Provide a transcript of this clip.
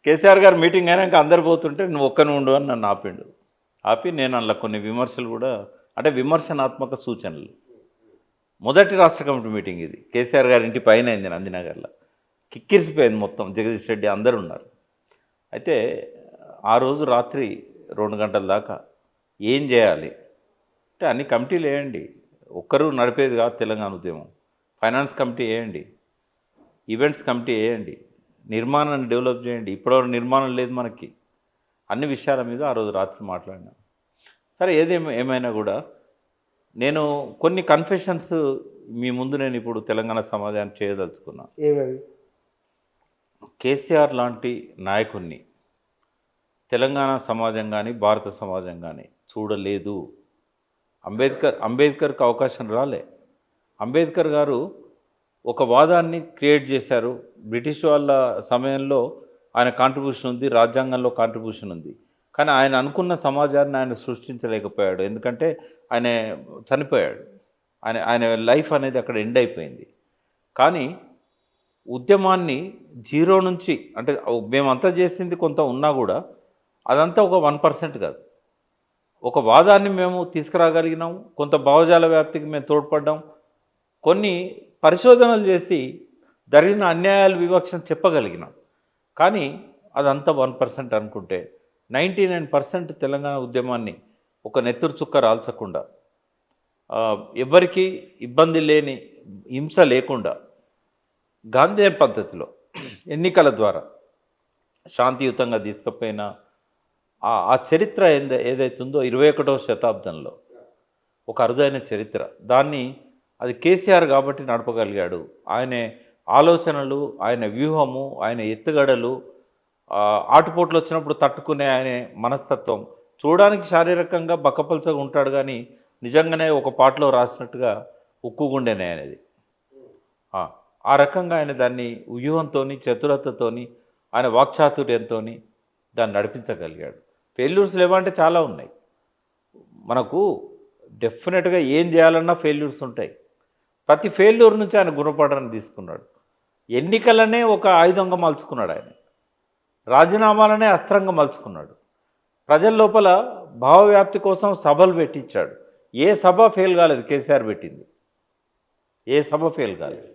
కేసీఆర్ గారు మీటింగ్ అయినాక అందరు పోతుంటే నువ్వు ఒక్కని ఉండు అని నన్ను ఆపిండు. ఆపి నేను అందులో కొన్ని విమర్శలు కూడా, అంటే విమర్శనాత్మక సూచనలు. మొదటి రాష్ట్ర కమిటీ మీటింగ్ ఇది. కేసీఆర్ గారి ఇంటి పైన అయింది నందినగర్లో. కిక్కిరిసిపోయింది మొత్తం. జగదీష్ రెడ్డి అందరు ఉన్నారు. అయితే ఆ రోజు రాత్రి 2 గంటల దాకా ఏం చేయాలి అంటే అన్ని కమిటీలు వేయండి, ఒక్కరు నడిపేది కాదు తెలంగాణ ఉద్యమం. ఫైనాన్స్ కమిటీ వేయండి, ఈవెంట్స్ కమిటీ వేయండి, నిర్మాణాన్ని డెవలప్ చేయండి. ఇప్పటివరకు నిర్మాణం లేదు మనకి. అన్ని విషయాల మీద ఆ రోజు రాత్రి మాట్లాడినా. సరే ఏమైనా కూడా నేను కొన్ని కన్ఫెషన్స్ మీ ముందు నేను ఇప్పుడు తెలంగాణ సమాజానికి చేయదలుచుకున్నా. ఏమేమి? కేసీఆర్ లాంటి నాయకుడిని తెలంగాణ సమాజం కానీ భారత సమాజం కానీ చూడలేదు. అంబేద్కర్కి అవకాశం రాలే. అంబేద్కర్ గారు ఒక వాదాన్ని క్రియేట్ చేశారు. బ్రిటిష్ వాళ్ళ సమయంలో ఆయన కాంట్రిబ్యూషన్ ఉంది, రాజ్యాంగంలో కాంట్రిబ్యూషన్ ఉంది. కానీ ఆయన అనుకున్న సమాజాన్ని ఆయన సృష్టించలేకపోయాడు. ఎందుకంటే ఆయన చనిపోయాడు. ఆయన లైఫ్ అనేది అక్కడ ఎండ్ అయిపోయింది. కానీ ఉద్యమాన్ని జీరో నుంచి, అంటే మేమంతా చేసింది కొంత ఉన్నా కూడా అదంతా ఒక 1% కాదు. ఒక వాదాన్ని మేము తీసుకురాగలిగినాం, కొంత భావజాల వ్యాప్తికి మేము తోడ్పడ్డాం, కొన్ని పరిశోధనలు చేసి జరిగిన అన్యాయాలు వివక్షను చెప్పగలిగినాం. కానీ అదంతా 1% అనుకుంటే 99% తెలంగాణ ఉద్యమాన్ని ఒక నెత్తురు చుక్క రాల్చకుండా, ఎవరికి ఇబ్బంది లేని, హింస లేకుండా గాంధీ పద్ధతిలో ఎన్నికల ద్వారా శాంతియుతంగా తీసుకుపోయిన ఆ చరిత్ర ఏదైతుందో 21వ శతాబ్దంలో ఒక అరుదైన చరిత్ర. దాన్ని అది కేసీఆర్ కాబట్టి నడపగలిగాడు. ఆయన ఆలోచనలు, ఆయన వ్యూహము, ఆయన ఎత్తుగడలు, ఆటుపోట్లు వచ్చినప్పుడు తట్టుకునే ఆయన మనస్తత్వం చూడడానికి శారీరకంగా బక్కపల్చగా ఉంటాడు. కానీ నిజంగానే ఒక పాటలో రాసినట్టుగా ఉక్కుగుండెనే అనేది. ఆ రకంగా ఆయన దాన్ని వ్యూహంతో, చతురతతో, ఆయన వాక్చాతుర్యంతో దాన్ని నడిపించగలిగాడు. ఫెయిల్యూర్స్ లేవంటే చాలా ఉన్నాయి. మనకు డెఫినెట్గా ఏం చేయాలన్నా ఫెయిల్యూర్స్ ఉంటాయి. ప్రతి ఫెయిల్యూర్ నుంచి ఆయన గుణపాఠాన్ని తీసుకున్నాడు. ఎన్నికలనే ఒక ఆయుధంగా మలుచుకున్నాడు. ఆయన రాజీనామాలనే అస్త్రంగా మలుచుకున్నాడు. ప్రజల లోపల భావవ్యాప్తి కోసం సభలు పెట్టించాడు. ఏ సభ ఫెయిల్ కాలేదు. కేసీఆర్ పెట్టింది ఏ సభ ఫెయిల్ కాలేదు.